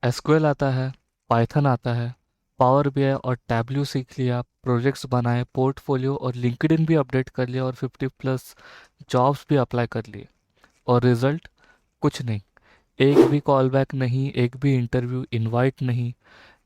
SQL आता है, Python आता है, पावर बीआई और टैब्ल्यू सीख लिया, प्रोजेक्ट्स बनाए, पोर्टफोलियो और लिंक्डइन भी अपडेट कर लिया और 50+ जॉब्स भी अप्लाई कर लिए। और रिजल्ट कुछ नहीं। एक भी कॉल बैक नहीं, एक भी इंटरव्यू इनवाइट नहीं।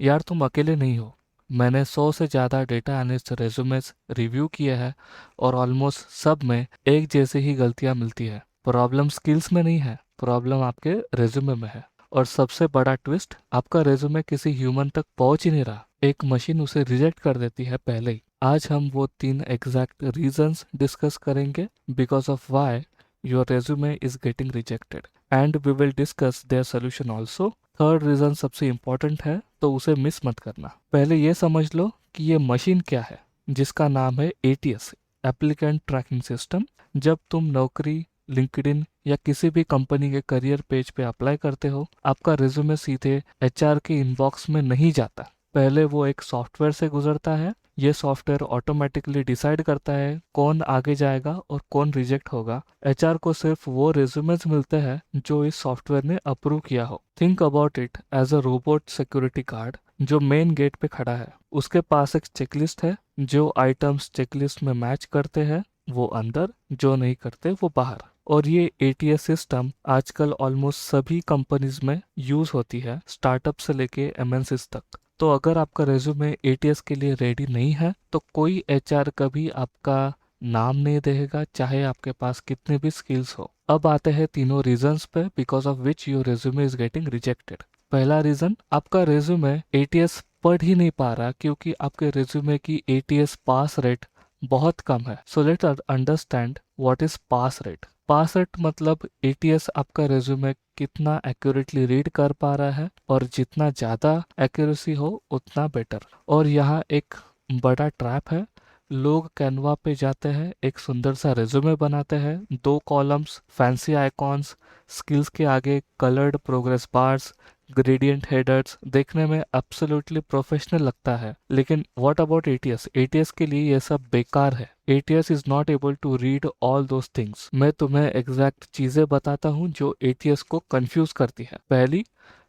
यार तुम अकेले नहीं हो। मैंने 100 से ज़्यादा डेटा एनालिस्ट रेज्यूमेस रिव्यू किए हैं और ऑलमोस्ट सब में एक जैसी ही गलतियां मिलती है। प्रॉब्लम स्किल्स में नहीं है, प्रॉब्लम आपके रेज्यूमे में है। और सबसे बड़ा ट्विस्ट, आपका रेज्यूमे किसी ह्यूमन तक पहुंच ही नहीं रहा, एक मशीन उसे रिजेक्ट कर देती है पहले ही। आज हम वो 3 एग्जैक्ट रीजंस डिस्कस करेंगे because of why your resume is getting rejected, and we will discuss their solution also. Third reason सबसे इंपॉर्टेंट है, तो उसे मिस मत करना। पहले ये समझ लो कि ये मशीन क्या है, जिसका नाम है एटीएस, एप्लीकेंट ट्रैकिंग सिस्टम। जब तुम नौकरी, लिंक्डइन या किसी भी कंपनी के करियर पेज पे अप्लाई करते हो, आपका रिज्यूमे सीधे एचआर के इनबॉक्स में नहीं जाता। पहले वो एक सॉफ्टवेयर से गुजरता है। ये सॉफ्टवेयर ऑटोमेटिकली डिसाइड करता है कौन आगे जाएगा और कौन रिजेक्ट होगा। एचआर को सिर्फ वो रिज्यूमेज मिलते हैं जो इस सॉफ्टवेयर ने अप्रूव किया हो। Think about it as a robot security guard जो मेन गेट पे खड़ा है। उसके पास एक चेकलिस्ट है, जो आइटम्स चेकलिस्ट में मैच करते हैं वो अंदर, जो नहीं करते वो बाहर। और ये एटीएस सिस्टम आजकल ऑलमोस्ट सभी कंपनीज में यूज होती है, स्टार्टअप से लेके एमएनसीज तक। तो अगर आपका रेज्यूमे एटीएस के लिए रेडी नहीं है, तो कोई एचआर कभी आपका नाम नहीं देगा, चाहे आपके पास कितने भी स्किल्स हो। अब आते हैं तीनों रीजंस पे because of which your resume is getting rejected. पहला रीजन, आपका रेज्यूमे एटीएस पढ़ ही नहीं पा रहा क्योंकि आपके रेज्यूमे की एटीएस पास रेट बहुत कम है। So let understand what is pass rate. Pass rate मतलब एटीएस आपका रेज्यूमे कितना एक्यूरेटली रीड कर पा रहा है, और जितना ज़्यादा एक्यूरेसी हो उतना बेटर। और यहाँ एक बड़ा ट्रैप है। लोग कैनवा पे जाते हैं, एक सुंदर सा रेज्यूमे बनाते हैं, 2 कॉलम्स, फैंसी आइकॉन्स, स्किल्स के आगे coloured progress bars, gradient headers, देखने में एब्सोल्युटली प्रोफेशनल लगता है। लेकिन व्हाट अबाउट एटीएस? एटीएस के लिए ये सब बेकार है। ATS is not able to read all those things. मैं तुम्हें एग्जैक्ट चीजें बताता हूँ जो एटीएस को कंफ्यूज करती है। पहली,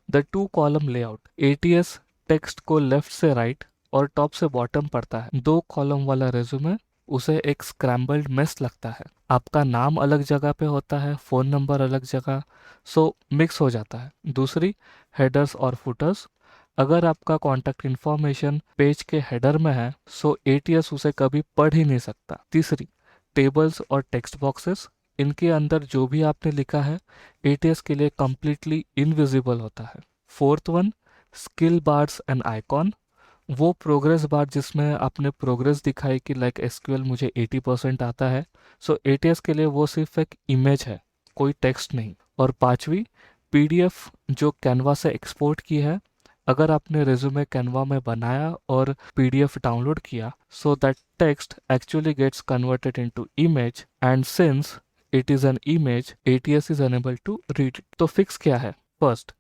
the 2 column layout. ATS text को लेफ्ट से राइट और टॉप से बॉटम पढ़ता है। 2 कॉलम वाला रेज्यूमे उसे एक स्क्रैम्बल्ड मेस लगता है। आपका नाम अलग जगह पे होता है, फोन नंबर अलग जगह, सो मिक्स हो जाता है। दूसरी, हेडर्स और फुटर्स। अगर आपका कॉन्टैक्ट इन्फॉर्मेशन पेज के हेडर में है, सो एटीएस उसे कभी पढ़ ही नहीं सकता। तीसरी, टेबल्स और टेक्स्ट बॉक्सेस। इनके अंदर जो भी आपने लिखा है एटीएस के लिए कंप्लीटली इनविजिबल होता है। Fourth one, skill bars and icon. वो प्रोग्रेस बार जिसमें आपने प्रोग्रेस दिखाई कि लाइक एसक्यूएल मुझे 80% आता है, सो एटीएस के लिए वो सिर्फ एक इमेज है, कोई टेक्स्ट नहीं। और पांचवी, पीडीएफ जो कैनवा से एक्सपोर्ट की है। अगर आपने रिज्यूमे कैनवा में बनाया और पीडीएफ डाउनलोड किया, so that text actually gets converted into image, and since it is an image, ATS is unable to read it. तो फिक्स क्या है? First,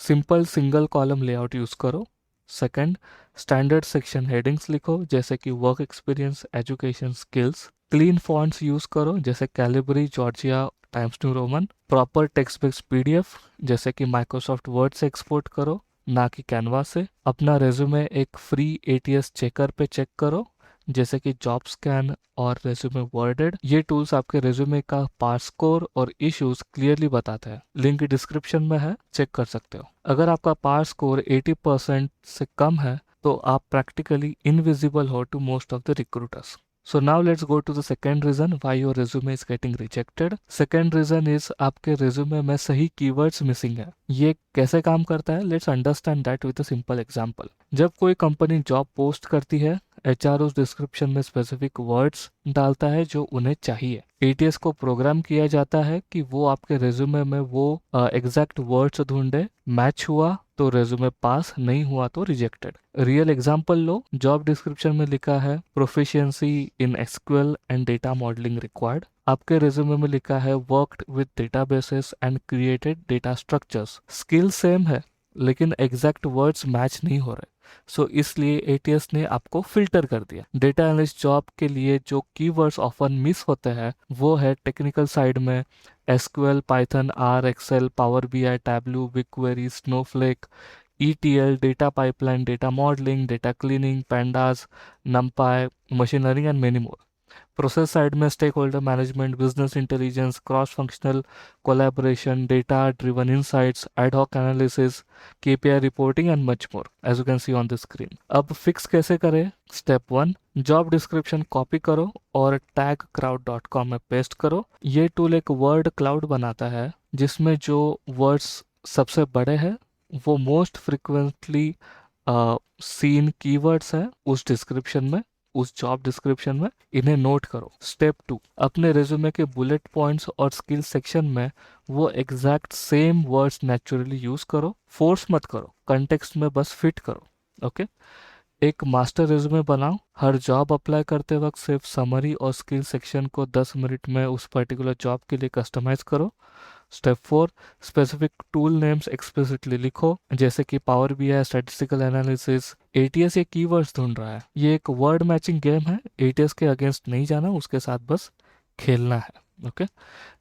simple single column layout use करो। Second, standard section headings लिखो जैसे कि work experience, education, skills. Clean fonts use करो जैसे Calibri, Georgia, Times New Roman. Proper text based PDF जैसे कि माइक्रोसॉफ्ट वर्ड से एक्सपोर्ट करो, ना कि कैनवा से। अपना रेज्यूमे एक फ्री एटीएस चेकर पे चेक करो जैसे कि जॉब स्कैन और रेज्यूमे वर्डेड। ये टूल्स आपके रेज्यूमे का पास स्कोर और इश्यूज क्लियरली बताते हैं। लिंक डिस्क्रिप्शन में है, चेक कर सकते हो। अगर आपका पास स्कोर 80% से कम है, तो आप प्रैक्टिकली इनविजिबल हो to most of the recruiters. So now let's go to the second reason why your resume is getting rejected. Second reason is आपके resume में सही keywords missing है। ये कैसे काम करता है? Let's understand that with a simple example. जब कोई कंपनी जॉब पोस्ट करती है, एचआर उस डिस्क्रिप्शन में स्पेसिफिक वर्ड्स डालता है जो उन्हें चाहिए। एटीएस को प्रोग्राम किया जाता है कि वो आपके रेज्यूमे में वो एग्जैक्ट वर्ड्स ढूंढे। मैच हुआ तो रेज्यूमे पास, नहीं हुआ तो रिजेक्टेड। रियल एग्जांपल लो। जॉब डिस्क्रिप्शन में लिखा है proficiency in SQL and data modelling required. आपके रेज्यूमे में लिखा है worked with databases and created data structures. Skill same है लेकिन एग्जैक्ट वर्ड्स मैच नहीं हो रहे, सो इसलिए एटीएस ने आपको फिल्टर कर दिया। डेटा एनालिस्ट जॉब के लिए जो कीवर्ड्स ऑफन मिस होते हैं वो है टेक्निकल साइड में SQL, Python, R, Excel, Power BI, Tableau, BigQuery, Snowflake, ETL, data pipeline, data modeling, data cleaning, pandas, numpy, machine learning and many more. Process side में stakeholder management, business intelligence, cross functional collaboration, data driven insights, ad hoc analysis, KPI reporting and much more as you can see on the screen. अब fix कैसे करें? Step 1, job description copy करो और tagcrowd.com में paste करो। ये tool एक word cloud बनाता है जिसमें जो वर्ड्स सबसे बड़े हैं वो मोस्ट फ्रिक्वेंटली सीन कीवर्ड्स हैं उस डिस्क्रिप्शन में, उस जॉब डिस्क्रिप्शन में, इन्हें नोट करो। स्टेप 2, अपने रिज्यूमे के बुलेट पॉइंट्स और स्किल सेक्शन में वो exact same words naturally use करो, फोर्स मत करो, कंटेक्स्ट में बस फिट करो। ओके एक मास्टर रिज्यूमे बनाओ, हर जॉब अप्लाई करते वक्त सिर्फ समरी और स्किल सेक्शन को 10 मिनट में उस पर्टिकुलर जॉब के लिए कस्टमाइज करो। Step 4, specific tool names explicitly लिखो, जैसे कि power BI, statistical analysis. ATS ये कीवर्ड्स ढूंढ रहा है, ये एक वर्ड मैचिंग गेम है, ATS के अगेंस्ट नहीं जाना, उसके साथ बस खेलना है। Okay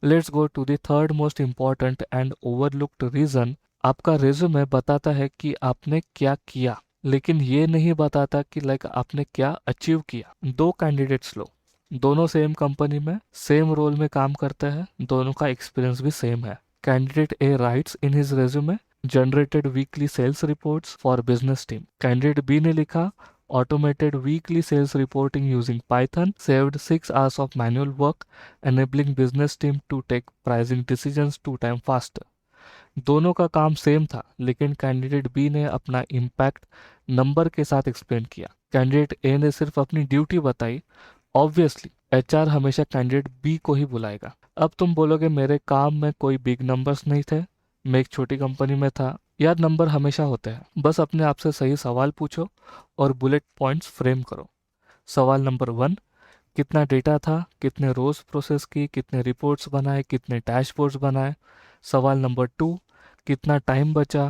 let's go to the third most important and overlooked reason. आपका रिज्यूमे बताता है कि आपने क्या किया, लेकिन ये नहीं बताता कि आपने क्या अचीव किया। दो कैंडिडेट्स लो, दोनों सेम कंपनी में सेम रोल में काम करते हैं, दोनों का एक्सपीरियंस भी सेम है। Candidate A writes in his resume generated weekly sales reports for business team. Candidate B ने लिखा automated weekly sales reporting using Python, saved 6 hours of manual work, enabling business team to take pricing decisions 2 times faster। दोनों का काम same था, लेकिन candidate B ने अपना impact number के साथ एक्सप्लेन किया, कैंडिडेट A ने सिर्फ अपनी ड्यूटी बताई। ऑब्वियसली HR हमेशा कैंडिडेट B को ही बुलाएगा। अब तुम बोलोगे मेरे काम में कोई बिग नंबर्स नहीं थे, मैं एक छोटी कंपनी में था। यार नंबर हमेशा होते हैं, बस अपने आप से सही सवाल पूछो और बुलेट पॉइंट्स फ्रेम करो। सवाल नंबर 1, कितना डेटा था, कितने रोज प्रोसेस की, कितने रिपोर्ट्स बनाए, कितने डैशबोर्ड्स बनाए। सवाल नंबर 2, कितना टाइम बचा,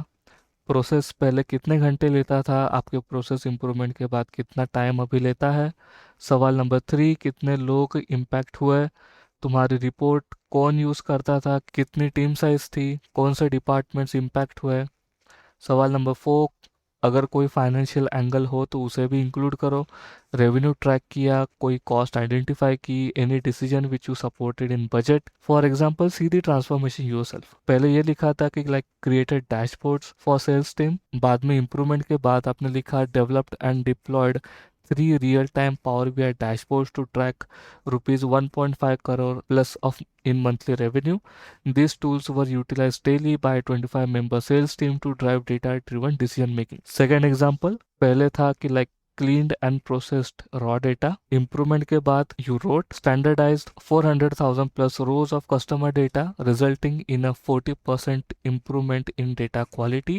प्रोसेस पहले कितने घंटे लेता था, आपके प्रोसेस इंप्रूवमेंट के बाद कितना टाइम अभी लेता है। सवाल नंबर 3, कितने लोग इम्पैक्ट हुए, तुम्हारी रिपोर्ट कौन यूज़ करता था, कितनी टीम साइज थी, कौन से डिपार्टमेंट्स इम्पैक्ट हुए। सवाल नंबर 4, अगर कोई फाइनेंशियल एंगल हो तो उसे भी इंक्लूड करो, रेवेन्यू ट्रैक किया, कोई कॉस्ट आइडेंटिफाई की, any decision which you supported in budget. For example see the transformation yourself. पहले ये लिखा था कि created dashboards for sales team, बाद में इंप्रूवमेंट के बाद आपने लिखा developed and deployed 3 real-time Power BI dashboards to track rupees 1.5 crore plus of in monthly revenue. These tools were utilized daily by 25-member sales team to drive data-driven decision making. Second example, पहले था कि cleaned and processed raw data. Improvement के बाद you wrote standardized 400,000 plus rows of customer data, resulting in a 40% improvement in data quality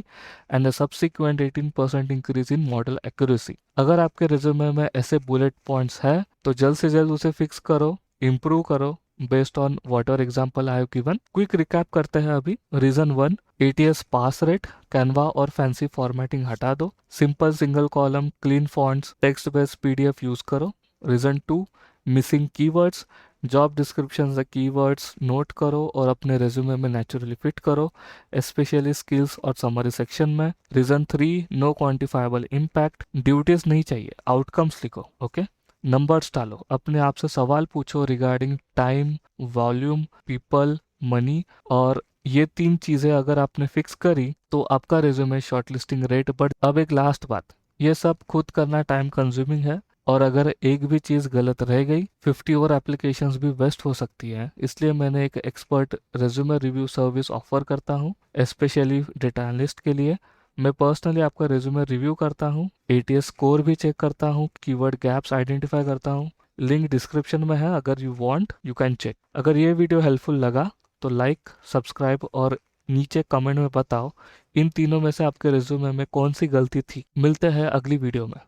and a subsequent 18% increase in model accuracy. अगर आपके resume में ऐसे bullet points है तो जल्द से जल्द उसे फिक्स करो, इम्प्रूव करो based on whatever example I have given. Quick recap करते हैं अभी। Reason 1, ATS pass rate, Canva और फैंसी फॉर्मेटिंग हटा दो, simple single column, clean fonts, text based PDF use करो। Reason 2, missing keywords, job description से keywords note करो और अपने रेज्यूमे में नेचुरली फिट करो, स्पेशली स्किल्स और समरी सेक्शन में। Reason 3, no quantifiable impact, duties नहीं चाहिए, आउटकम्स लिखो। ओके नंबर्स डालो, अपने आप से सवाल पूछो regarding time, volume, people, money, और ये 3 चीजें अगर आपने फिक्स करी तो आपका रिज्यूमे शॉर्टलिस्टिंग रेट बढ़। अब एक लास्ट बात, ये सब खुद करना टाइम कंज्यूमिंग है और अगर एक भी चीज गलत रह गई 50 और एप्लीकेशंस भी वेस्ट हो सकती है। इसलिए मैंने एक expert resume review service offer करता हूँ, स्पेशली डेटा एनालिस्ट के लिए। मैं पर्सनली आपका रिज्यूमे रिव्यू करता हूँ, ATS स्कोर भी चेक करता हूँ, कीवर्ड गैप्स आइडेंटिफाई करता हूँ। लिंक डिस्क्रिप्शन में है, अगर you want you can check. अगर ये वीडियो हेल्पफुल लगा तो लाइक, सब्सक्राइब और नीचे कमेंट में बताओ इन तीनों में से आपके रिज्यूमे में कौन सी गलती थी। मिलते हैं अगली वीडियो में।